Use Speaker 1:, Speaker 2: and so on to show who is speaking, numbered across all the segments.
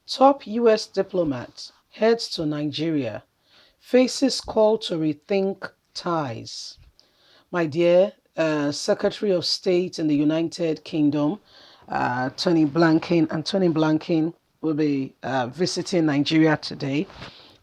Speaker 1: Top U.S. diplomat heads to Nigeria, faces call to rethink ties. My dear Secretary of State in the United Kingdom, Tony Blinken, and Tony Blinken will be visiting Nigeria today.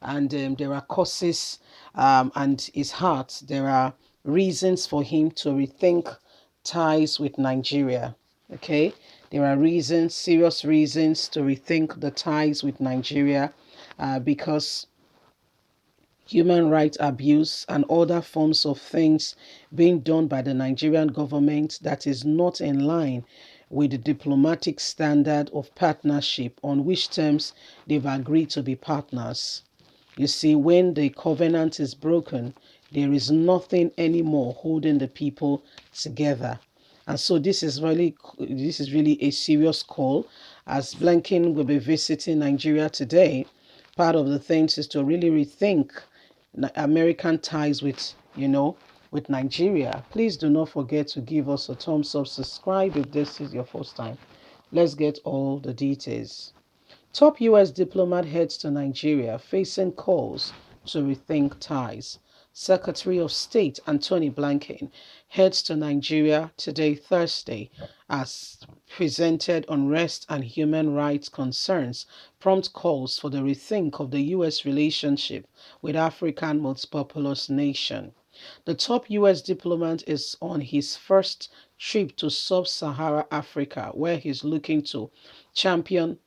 Speaker 1: And there are causes and his heart. There are reasons for him to rethink ties with Nigeria. Okay, there are reasons, serious reasons to rethink the ties with Nigeria because human rights abuse and other forms of things being done by the Nigerian government that is not in line with the diplomatic standard of partnership on which terms they've agreed to be partners. You see, when the covenant is broken, there is nothing anymore holding the people together. And so this is really a serious call. As Blinken will be visiting Nigeria today, part of the things is to really rethink American ties with Nigeria. Please do not forget to give us a thumbs up, subscribe if this is your first time. Let's get all the details. Top U.S. diplomat heads to Nigeria facing calls to rethink ties. Secretary of State Anthony Blinken heads to Nigeria today, Thursday, as presented unrest and human rights concerns prompt calls for the rethink of the U.S. relationship with Africa's most populous nation. The top U.S. diplomat is on his first trip to sub-Saharan Africa, where he's looking to champion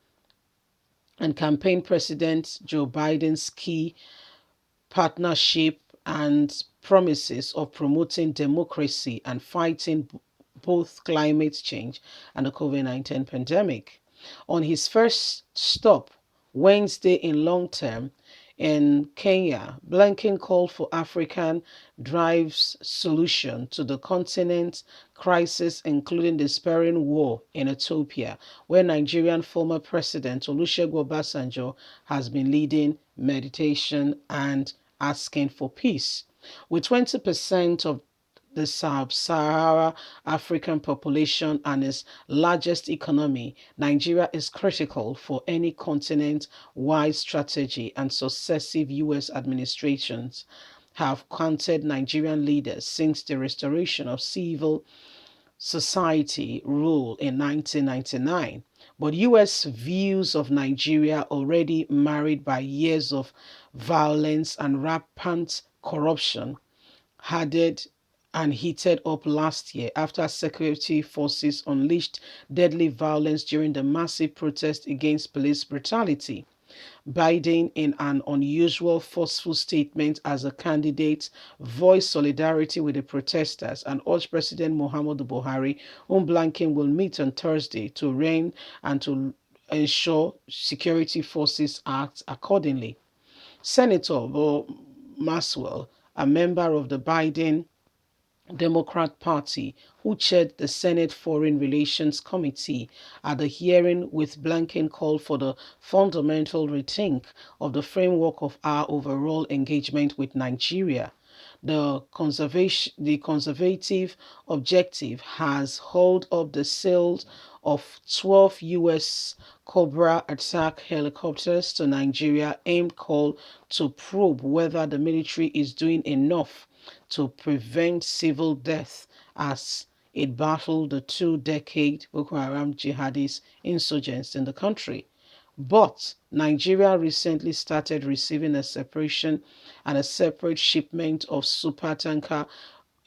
Speaker 1: and campaign President Joe Biden's key partnership and promises of promoting democracy and fighting both climate change and the COVID-19 pandemic. On his first stop, Wednesday in long term, in Kenya, Blinken called for African drives solution to the continent's crisis, including the spurring war in Ethiopia, where Nigerian former President Olusegun Obasanjo has been leading meditation and asking for peace. With 20% of the sub-Saharan African population and its largest economy, Nigeria is critical for any continent-wide strategy, and successive U.S. administrations have counted Nigerian leaders since the restoration of civil society rule in 1999. But U.S. views of Nigeria, already marred by years of violence and rampant corruption, hardened and heated up last year after security forces unleashed deadly violence during the massive protest against police brutality. Biden, in an unusual, forceful statement as a candidate, voiced solidarity with the protesters and urged President Muhammadu Buhari, whom Blinken will meet on Thursday, to rein and to ensure security forces act accordingly. Senator Bo Maswell, a member of the Biden Democrat Party, who chaired the Senate Foreign Relations Committee at the hearing with Blinken, called for the fundamental rethink of the framework of our overall engagement with Nigeria. The conservative objective has hauled up the sales of 12 U.S. Cobra attack helicopters to Nigeria, aimed call to probe whether the military is doing enough to prevent civil death as it battled the two-decade Boko Haram jihadist insurgents in the country. But Nigeria recently started receiving a separate shipment of supertanker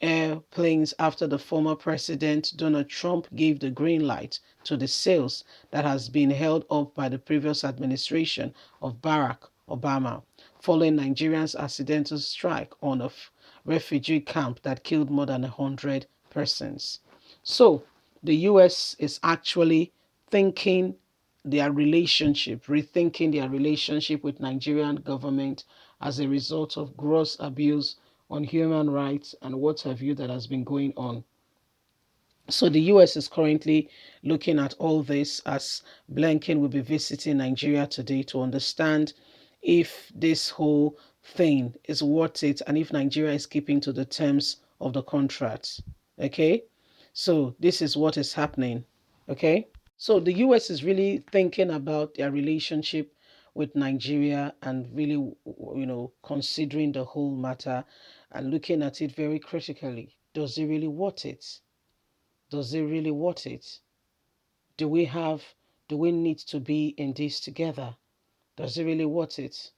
Speaker 1: airplanes after the former President Donald Trump gave the green light to the sales that has been held up by the previous administration of Barack Obama, following Nigeria's accidental strike on a refugee camp that killed more than 100 persons. So the US is actually thinking rethinking their relationship with Nigerian government as a result of gross abuse on human rights and what have you that has been going on. So the US is currently looking at all this, as Blinken will be visiting Nigeria today, to understand if this whole thing is worth it and if Nigeria is keeping to the terms of the contract. Okay? So this is what is happening. Okay? So the US is really thinking about their relationship with Nigeria and really, considering the whole matter and looking at it very critically. Does it really worth it? Does it really worth it? Do we have, do we need to be in this together? Does it really worth it?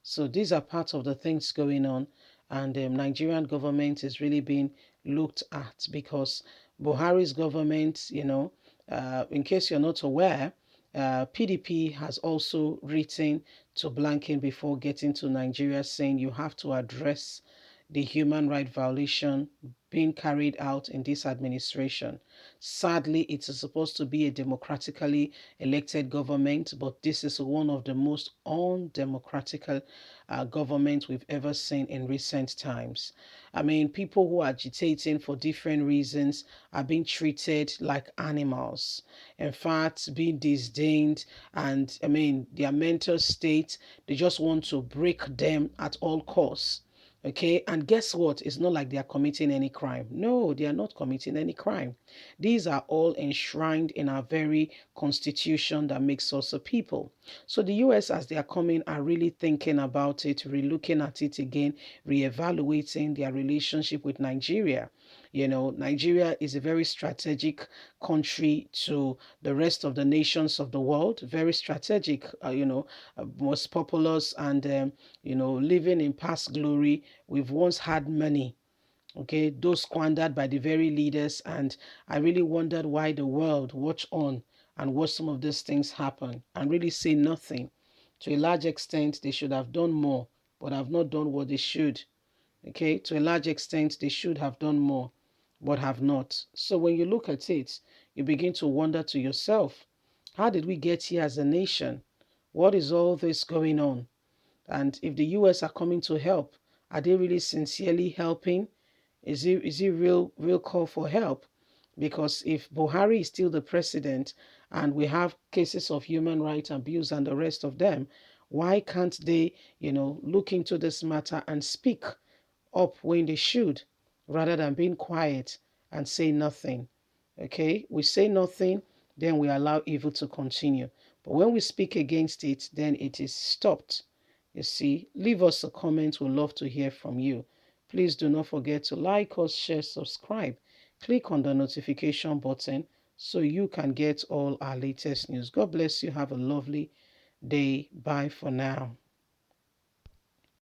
Speaker 1: So these are part of the things going on, and the Nigerian government is really being looked at because Buhari's government, in case you're not aware, PDP has also written to Blanken before getting to Nigeria saying you have to address the human right violation being carried out in this administration. Sadly, it is supposed to be a democratically elected government, but this is one of the most undemocratic governments we've ever seen in recent times. I mean, people who are agitating for different reasons are being treated like animals. In fact, being disdained, and I mean, their mental state, they just want to break them at all costs. Okay, and guess what? It's not like they are committing any crime. No, they are not committing any crime. These are all enshrined in our very constitution that makes us a people. So the US, as they are coming, are really thinking about it, relooking at it again, reevaluating their relationship with Nigeria. Nigeria is a very strategic country to the rest of the nations of the world, very strategic, most populous, and, living in past glory. We've once had money, okay, those squandered by the very leaders. And I really wondered why the world watch on and watch some of these things happen and really say nothing. To a large extent, they should have done more, but have not done what they should. Okay, to a large extent, they should have done more, but have not. So when you look at it, you begin to wonder to yourself, how did we get here as a nation? What is all this going on? And if the US are coming to help, are they really sincerely helping? Is it real call for help? Because if Buhari is still the president and we have cases of human rights abuse and the rest of them, why can't they, look into this matter and speak up when they should, rather than being quiet and say nothing? Okay, we say nothing, then we allow evil to continue. But when we speak against it, then it is stopped. You see, leave us a comment. We'd love to hear from you. Please do not forget to like us, share, subscribe. Click on the notification button so you can get all our latest news. God bless you. Have a lovely day. Bye for now.